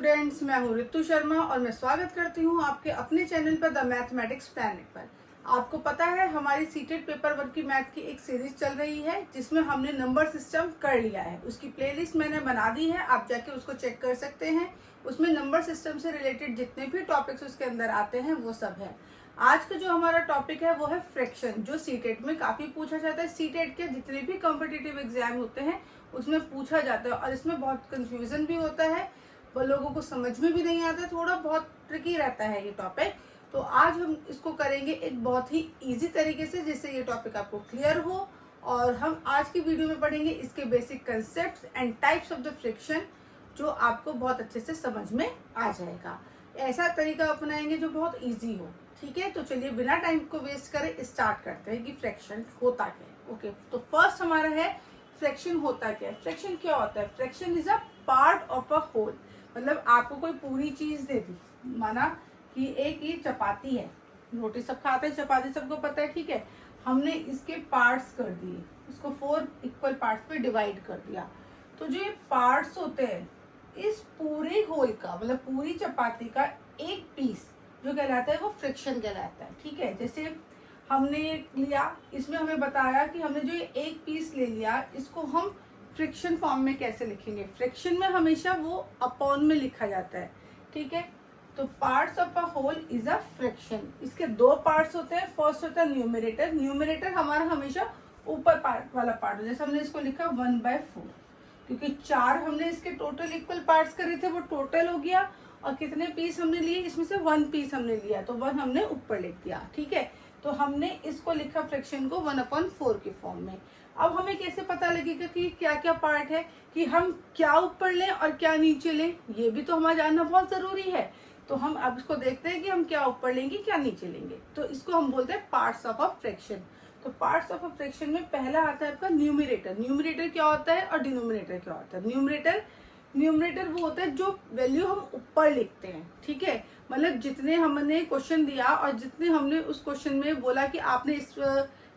Students, मैं हूँ ऋतु शर्मा और मैं स्वागत करती हूँ आपके अपने चैनल पर द मैथमेटिक्स प्लैनेट पर। आपको पता है हमारी सीटेड पेपर 1 की मैथ की एक सीरीज चल रही है जिसमें हमने नंबर सिस्टम कर लिया है। उसकी प्लेलिस्ट मैंने बना दी है, आप जाके उसको चेक कर सकते हैं। उसमें नंबर सिस्टम से रिलेटेड जितने भी टॉपिक्स उसके अंदर आते हैं वो सब है। आज का जो हमारा टॉपिक है वो है फ्रैक्शन, जो सीटेट में काफ़ी पूछा जाता है। सीटेट के जितने भी कॉम्पिटिटिव एग्जाम होते हैं उसमें पूछा जाता है और इसमें बहुत कंफ्यूजन भी होता है, वो लोगों को समझ में भी नहीं आता, थोड़ा बहुत ट्रिकी रहता है ये टॉपिक। तो आज हम इसको करेंगे एक बहुत ही इजी तरीके से जिससे ये टॉपिक आपको क्लियर हो। और हम आज की वीडियो में पढ़ेंगे इसके basic concepts and types of the friction, जो आपको बहुत अच्छे से समझ में आ जाएगा। ऐसा तरीका अपनाएंगे जो बहुत ईजी हो। ठीक है, तो चलिए बिना टाइम को वेस्ट करे स्टार्ट करते हैं कि फ्रैक्शन होता क्या है। ओके, तो फर्स्ट हमारा है फ्रैक्शन होता क्या है। फ्रैक्शन क्या होता है? Fraction is a part of a whole. मतलब आपको कोई पूरी चीज दे दी, माना कि एक ये चपाती है, रोटी सब खाते हैं, चपाती सबको पता है, ठीक है। हमने इसके पार्ट्स कर दिए, इसको 4 इक्वल पार्ट्स पे डिवाइड कर दिया। तो जो ये पार्ट्स होते हैं इस पूरे होल का, मतलब पूरी चपाती का एक पीस जो कहलाता है वो फ्रिक्शन कहलाता है। ठीक है, जैसे हमने लिया, इसमें हमें बताया कि हमने जो ये एक पीस ले लिया इसको हम फ्रिक्शन फॉर्म में कैसे लिखेंगे। फ्रिक्शन में हमेशा वो अपॉन में लिखा जाता है। ठीक है, तो parts of a whole is a fraction. इसके 2 पार्ट्स होते हैं। फर्स्ट होता है न्यूमरेटर। न्यूमरेटर हमारा हमेशा ऊपर पार्ट वाला पार्ट, जैसे हमने इसको लिखा 1/4, क्योंकि 4 हमने इसके टोटल इक्वल पार्ट्स करे थे, वो टोटल हो गया। और कितने पीस हमने लिए, इसमें से 1 पीस हमने लिया, तो 1 हमने ऊपर लिख दिया। ठीक है, तो हमने इसको लिखा फ्रैक्शन को 1/4 के फॉर्म में। अब हमें कैसे पता लगेगा कि क्या क्या पार्ट है, कि हम क्या ऊपर लें और क्या नीचे लें, ये भी तो हमें जानना बहुत जरूरी है। तो हम अब इसको देखते हैं कि हम क्या ऊपर लेंगे क्या नीचे लेंगे। तो इसको हम बोलते हैं पार्ट्स ऑफ अ फ्रैक्शन। तो पार्ट्स ऑफ अ फ्रैक्शन में पहला आता है आपका न्यूमरेटर। न्यूमरेटर क्या होता है और डिनोमिनेटर क्या होता है? न्यूमरेटर वो होता है जो वैल्यू हम ऊपर लिखते हैं। ठीक है, मतलब जितने हमने क्वेश्चन दिया और जितने हमने उस क्वेश्चन में बोला कि आपने इस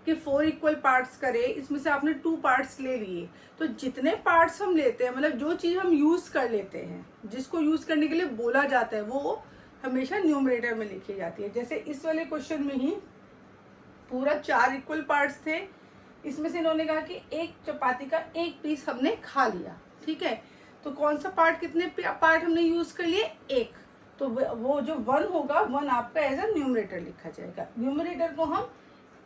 के 4 इक्वल पार्ट्स करे, इसमें से आपने 2 पार्ट्स ले लिए, तो जितने पार्ट्स हम लेते हैं, मतलब जो चीज हम यूज कर लेते हैं, जिसको यूज करने के लिए बोला जाता है, वो हमेशा न्यूमरेटर में लिखी जाती है। जैसे इस वाले क्वेश्चन में ही पूरा 4 इक्वल पार्ट्स थे, इसमें से इन्होंने कहा कि एक चपाती का एक पीस हमने खा लिया। ठीक है, तो कौन सा पार्ट, कितने पार्ट हमने यूज कर लिए? एक। तो वो जो 1 होगा, 1 आपका एज अ न्यूमरेटर लिखा जाएगा। न्यूमरेटर को हम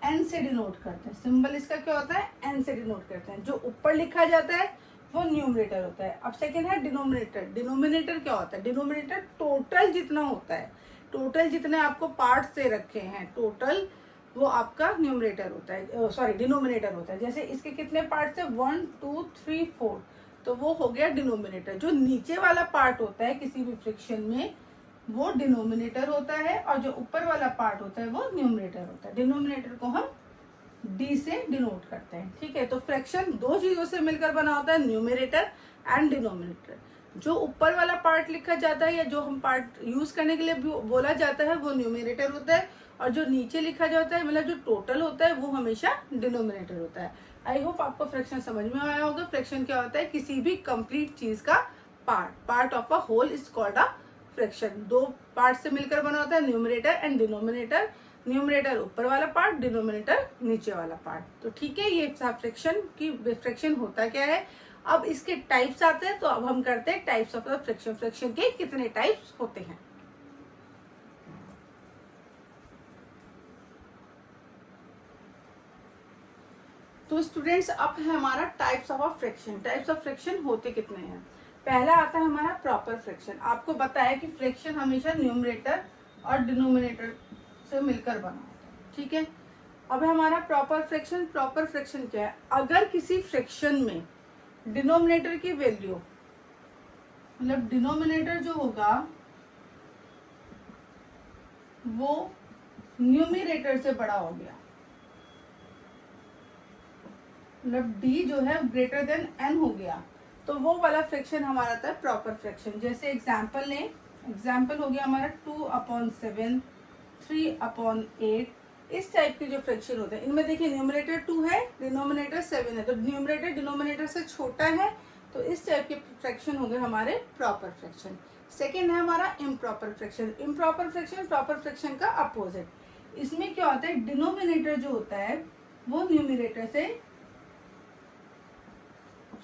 एन से डिनोट करते हैं। सिंबल इसका क्या होता है? एन से डिनोट करते हैं। जो ऊपर लिखा जाता है वो न्यूमरेटर होता है। अब सेकेंड है डिनोमिनेटर। डिनोमिनेटर क्या होता है? डिनोमिनेटर टोटल जितना होता है, टोटल जितने आपको पार्ट्स दे रखे हैं, टोटल वो आपका न्यूमरेटर होता है, सॉरी डिनोमिनेटर होता है। जैसे इसके कितने पार्ट्स है? 1 2 3 4, तो वो हो गया डिनोमिनेटर। जो नीचे वाला पार्ट होता है किसी भी फ्रिक्शन में वो डिनोमिनेटर होता है, और जो ऊपर वाला पार्ट होता है वो न्यूमरेटर होता है। डिनोमिनेटर को हम डी से डिनोट करते हैं। ठीक है, तो फ्रैक्शन 2 चीजों से मिलकर बना होता है, न्यूमरेटर एंड डिनोमिनेटर। जो ऊपर वाला पार्ट लिखा जाता है या जो हम पार्ट यूज करने के लिए बोला जाता है वो न्यूमरेटर होता है, और जो नीचे लिखा जाता है, मतलब जो टोटल होता है, वो हमेशा डिनोमिनेटर होता है। आई होप आपको फ्रैक्शन समझ में आया होगा। फ्रैक्शन क्या होता है? किसी भी कंप्लीट चीज का part of a whole is called a fraction. 2 part से मिलकर बना होता है, न्यूमरेटर एंड डिनोमिनेटर। न्यूमरेटर ऊपर वाला पार्ट, डिनोमिनेटर नीचे वाला पार्ट। तो ठीक है, ये फ्रैक्शन की फ्रैक्शन होता क्या है। अब इसके टाइप्स आते हैं, तो अब हम करते हैं types of the fraction. Fraction के कितने टाइप्स होते हैं? तो स्टूडेंट्स, अब है हमारा types of a fraction. Types of fraction होते कितने हैं? पहला आता है हमारा प्रॉपर फ्रैक्शन। आपको बताया कि फ्रैक्शन हमेशा न्यूमरेटर और डिनोमिनेटर से मिलकर बना होता है। ठीक है, अब है हमारा प्रॉपर फ्रैक्शन। प्रॉपर फ्रैक्शन क्या है? अगर किसी फ्रैक्शन में डिनोमिनेटर की वैल्यू, मतलब डिनोमिनेटर जो होगा वो न्यूमरेटर से बड़ा हो गया, मतलब d जो है ग्रेटर देन n हो गया, तो वो वाला फ्रैक्शन हमारा था प्रॉपर फ्रैक्शन। जैसे एग्जांपल लें, एग्जांपल हो गया हमारा 2/7, 3/8। इस टाइप के जो फ्रैक्शन होते हैं, इनमें देखिए न्यूमरेटर 2 है, डिनोमिनेटर 7 है, तो न्यूमरेटर डिनोमिनेटर से छोटा है, तो इस टाइप के फ्रैक्शन हो गए हमारे प्रॉपर फ्रैक्शन। सेकेंड है हमारा improper fraction. Improper fraction proper fraction का अपोजिट। इसमें क्या होता है, डिनोमिनेटर जो होता है वो न्यूमरेटर से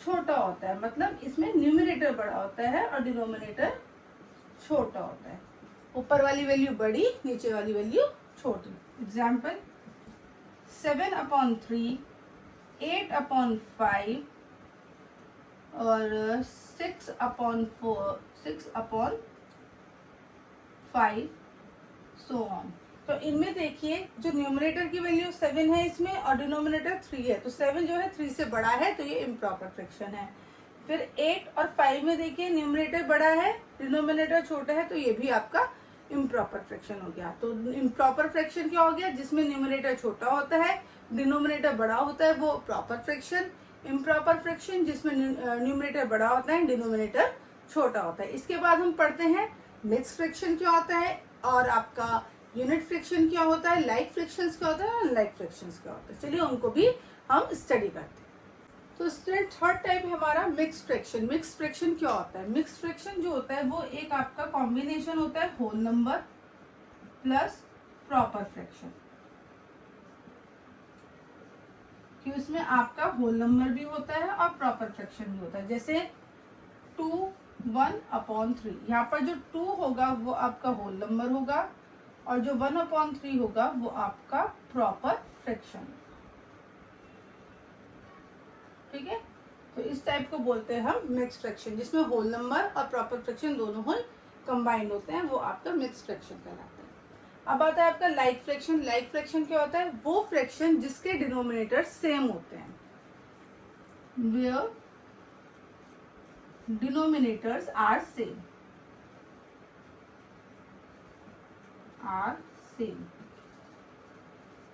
छोटा होता है, मतलब इसमें न्यूमरेटर बड़ा होता है और डिनोमिनेटर छोटा होता है। ऊपर वाली वैल्यू बड़ी, नीचे वाली वैल्यू छोटी। एग्जाम्पल 7/3, 8/5 और 6/4, 6/5 सो ऑन। तो इनमें देखिए जो न्यूमरेटर की वैल्यू 7 है इसमें और डिनोमिनेटर 3 है, तो 7 जो है 3 से बड़ा है, तो ये इम्प्रॉपर फ्रैक्शन है। फिर 8 और 5 में देखिए न्यूमरेटर बड़ा है, डिनोमिनेटर छोटा है, तो ये भी आपका इम्प्रॉपर फ्रैक्शन हो गया। तो इम्प्रॉपर फ्रैक्शन क्या हो गया, जिसमें न्यूमरेटर छोटा होता है डिनोमिनेटर बड़ा होता है, वो प्रॉपर फ्रैक्शन। इम्प्रॉपर फ्रैक्शन जिसमें न्यूमरेटर बड़ा होता है डिनोमिनेटर छोटा होता है। इसके बाद हम पढ़ते हैं मिक्स फ्रैक्शन क्या होता है, और आपका यूनिट फ्रैक्शन क्या होता है, लाइक फ्रैक्शंस क्या होता है, अनलाइक फ्रैक्शंस क्या होता है। चलिए उनको भी हम स्टडी करते हैं। तो स्टूडेंट थर्ड टाइप है हमारा मिक्स फ्रैक्शन। मिक्स फ्रैक्शन क्या होता है, मिक्स फ्रैक्शन जो होता है वो एक आपका कॉम्बिनेशन होता है whole number plus proper fraction, कि उसमें आपका होल नंबर भी होता है और प्रॉपर फ्रैक्शन भी होता है। जैसे 2 1/3, यहाँ पर जो 2 होगा वो आपका होल नंबर होगा और जो 1/3 होगा वो आपका प्रॉपर फ्रैक्शन। ठीक है, तो इस टाइप को बोलते हैं हम मिक्स फ्रैक्शन, जिसमें होल नंबर और प्रॉपर फ्रैक्शन दोनों ही कंबाइंड होते हैं, वो आपका मिक्स फ्रैक्शन कहलाता है। अब आता है आपका लाइक फ्रैक्शन। लाइक फ्रैक्शन क्या होता है, वो फ्रैक्शन जिसके डिनोमिनेटर सेम होते हैं, वेयर डिनोमिनेटर्स आर सेम,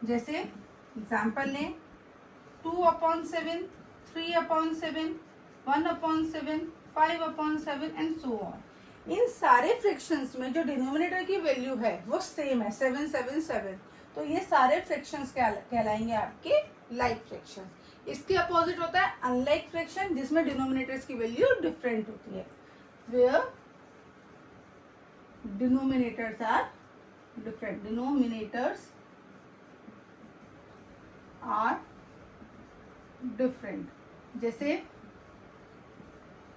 जैसे एग्जाम्पल लें 2/7, 3/7, 1/7, 5/7 एंड सो ऑन। इन सारे फ्रैक्शंस में जो डिनोमिनेटर की वैल्यू है वो सेम है 7 7 7, तो ये सारे फ्रैक्शंस कहलाएंगे आपके लाइक फ्रैक्शंस। इसके अपोजिट होता है अनलाइक फ्रैक्शन, जिसमें डिनोमिनेटर्स की वैल्यू डिफरेंट होती है, where denominators are different, denominators are different. जैसे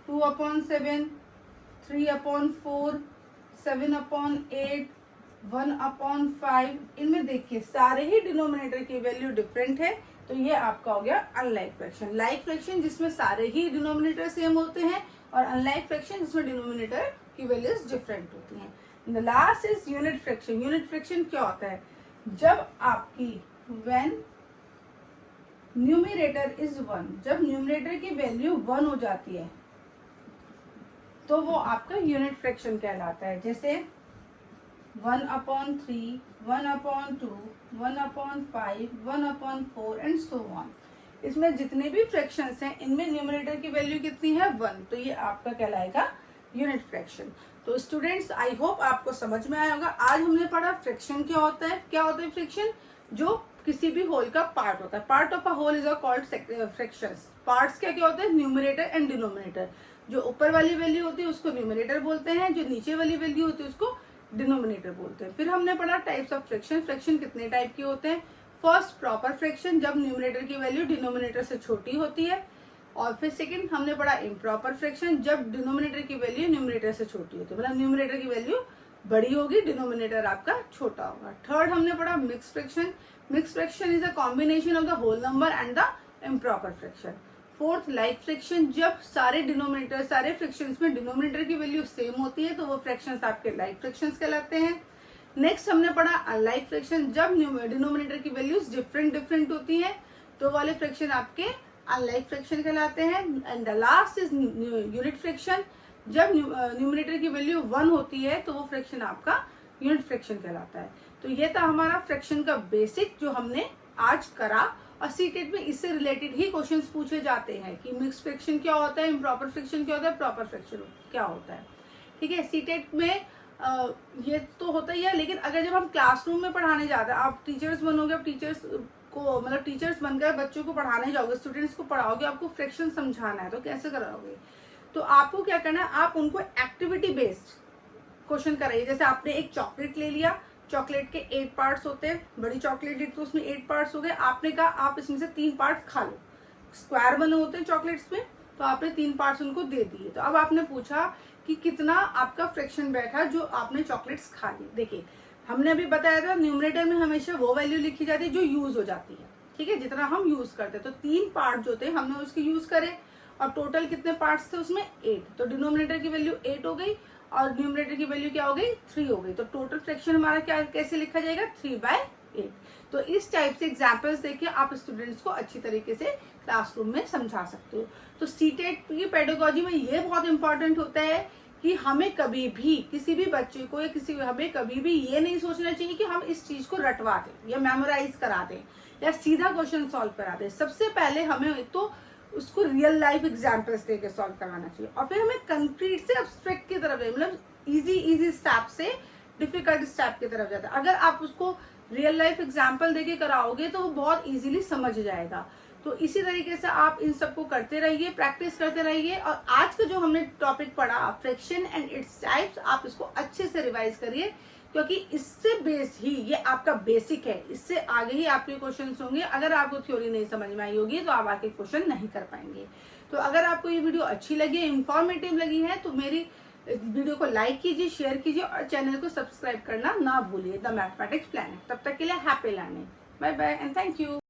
2/7, 3/4, 7/8, 1/5, इनमें देखिए सारे ही डिनोमिनेटर की वैल्यू डिफरेंट है, तो ये आपका हो गया अनलाइक फ्रैक्शन। लाइक फ्रैक्शन जिसमें सारे ही डिनोमिनेटर सेम होते हैं, और अनलाइक फ्रैक्शन जिसमें डिनोमिनेटर की वैल्यूज डिफरेंट होती हैं। The last is unit fraction. Unit fraction क्या होता है, जब आपकी व्हेन न्यूमरेटर इज 1, जब न्यूमरेटर की वैल्यू 1 हो जाती है तो वो आपका यूनिट फ्रैक्शन कहलाता है। जैसे 1/3, 1/2, 1/5, 1/4 एंड सो ऑन। इसमें जितने भी फ्रैक्शंस हैं इनमें न्यूमरेटर की वैल्यू कितनी है, 1, तो ये आपका कहलाएगा यूनिट फ्रैक्शन। तो स्टूडेंट्स आई होप आपको समझ में आया होगा। आज हमने पढ़ा फ्रैक्शन क्या होता है। क्या होता है फ्रैक्शन, जो किसी भी होल का पार्ट होता है। Part of a whole is called fractions. Parts क्या क्या होते हैं, न्यूमरेटर एंड डिनोमिनेटर। जो ऊपर वाली वैल्यू होती है उसको न्यूमरेटर बोलते हैं, जो नीचे वाली वैल्यू होती है उसको डिनोमिनेटर बोलते हैं। फिर हमने पढ़ा टाइप्स ऑफ फ्रैक्शन। फ्रैक्शन कितने टाइप के होते हैं, फर्स्ट प्रॉपर फ्रैक्शन, जब न्यूमरेटर की वैल्यू डिनोमिनेटर से छोटी होती है, और फिर सेकंड हमने पढ़ा इम्प्रॉपर फ्रैक्शन, जब डिनोमिनेटर की वैल्यू न्यूमरेटर से छोटी होती है, मतलब न्यूमरेटर की वैल्यू बड़ी होगी, डिनोमिनेटर आपका छोटा होगा। थर्ड हमने पढ़ा mix fraction. Mix fraction is a combination of the whole number and the improper fraction. Fourth like fraction, जब सारे डिनोमिनेटर सारे फ्रैक्शंस में डिनोमिनेटर की वैल्यू सेम होती है तो वो फ्रैक्शंस आपके लाइक फ्रैक्शंस कहलाते हैं। नेक्स्ट हमने पढ़ा अनलाइक फ्रैक्शन, जब डिनोमिनेटर की वैल्यूज डिफरेंट होती है तो वाले फ्रैक्शन आपके अनलाइक फ्रैक्शन कहलाते हैं। And the last is unit fraction, जब न्यूमरेटर की वैल्यू 1 होती है तो वो फ्रैक्शन आपका यूनिट फ्रैक्शन कहलाता है। तो ये था हमारा फ्रैक्शन का बेसिक जो हमने आज करा, और सीटेट में इससे रिलेटेड ही क्वेश्चंस पूछे जाते हैं कि मिक्स फ्रैक्शन क्या होता है, इम्प्रॉपर फ्रैक्शन क्या होता है, प्रॉपर फ्रैक्शन क्या होता है। ठीक है, सीटेट में ये तो होता ही है, लेकिन अगर जब हम क्लासरूम में पढ़ाने जाते हैं, आप टीचर्स बनोगे, आप टीचर्स को मतलब टीचर्स बनकर बच्चों को पढ़ाने जाओगे, स्टूडेंट्स को पढ़ाओगे, आपको फ्रैक्शन समझाना है तो कैसे कराओगे, तो आपको क्या करना है, आप उनको एक्टिविटी बेस्ड क्वेश्चन कराइए। जैसे आपने एक चॉकलेट ले लिया, चॉकलेट के 8 पार्ट्स होते हैं, बड़ी चॉकलेट ली तो उसमें 8 पार्ट्स हो गए, आपने कहा आप इसमें से 3 पार्ट्स खा लो। स्क्वायर बने होते हैं चॉकलेट्स में, तो आपने 3 पार्ट्स उनको दे दिए। तो अब आपने पूछा कि कितना आपका फ्रैक्शन बैठा जो आपने चॉकलेट्स खा ली। देखिए हमने अभी बताया था न्यूमरेटर में हमेशा वो वैल्यू लिखी जाती है जो यूज हो जाती है, ठीक है, जितना हम यूज करते हैं। तो 3 पार्ट जो थे हमने उसके यूज करे, और टोटल कितने पार्ट्स थे उसमें 8। तो डिनोमिनेटर की वैल्यू 8 हो गई और न्यूमरेटर की वैल्यू क्या हो गई 3 हो गई। तो टोटल फ्रैक्शन हमारा क्या कैसे लिखा जाएगा 3/8। तो इस टाइप से एग्जाम्पल्स देखिए आप स्टूडेंट्स को अच्छी तरीके से क्लासरूम में समझा सकते हो। तो सीटेट की पेडागोजी में ये बहुत इंपॉर्टेंट होता है कि हमें कभी भी किसी भी बच्चे को या हमें कभी भी ये नहीं सोचना चाहिए कि हम इस चीज को रटवा दें या मेमोराइज करा दें या सीधा क्वेश्चन सॉल्व करा दें। सबसे पहले हमें तो उसको रियल लाइफ एग्जाम्पल्स देके सॉल्व करवाना चाहिए, और फिर हमें कंक्रीट से अब्स्ट्रैक्ट की तरफ मतलब इजी स्टेप से डिफिकल्ट स्टेप की तरफ जाता है। अगर आप उसको रियल लाइफ एग्जाम्पल देके कराओगे तो वो बहुत इजीली समझ जाएगा। तो इसी तरीके से आप इन सबको करते रहिए, प्रैक्टिस करते रहिए। और आज का जो हमने टॉपिक पढ़ा फ्रैक्शन एंड इट्स टाइप्स, आप इसको अच्छे से रिवाइज करिए, क्योंकि इससे बेस ही ये आपका बेसिक है। इससे आगे ही आपके क्वेश्चंस होंगे। अगर आपको थ्योरी नहीं समझ में आई होगी तो आप आगे क्वेश्चन नहीं कर पाएंगे। तो अगर आपको ये वीडियो अच्छी लगी, इंफॉर्मेटिव लगी है, तो मेरी वीडियो को लाइक कीजिए, शेयर कीजिए और चैनल को सब्सक्राइब करना ना भूलिए। The mathematics planet. तब तक के लिए happy learning. Bye bye and thank you.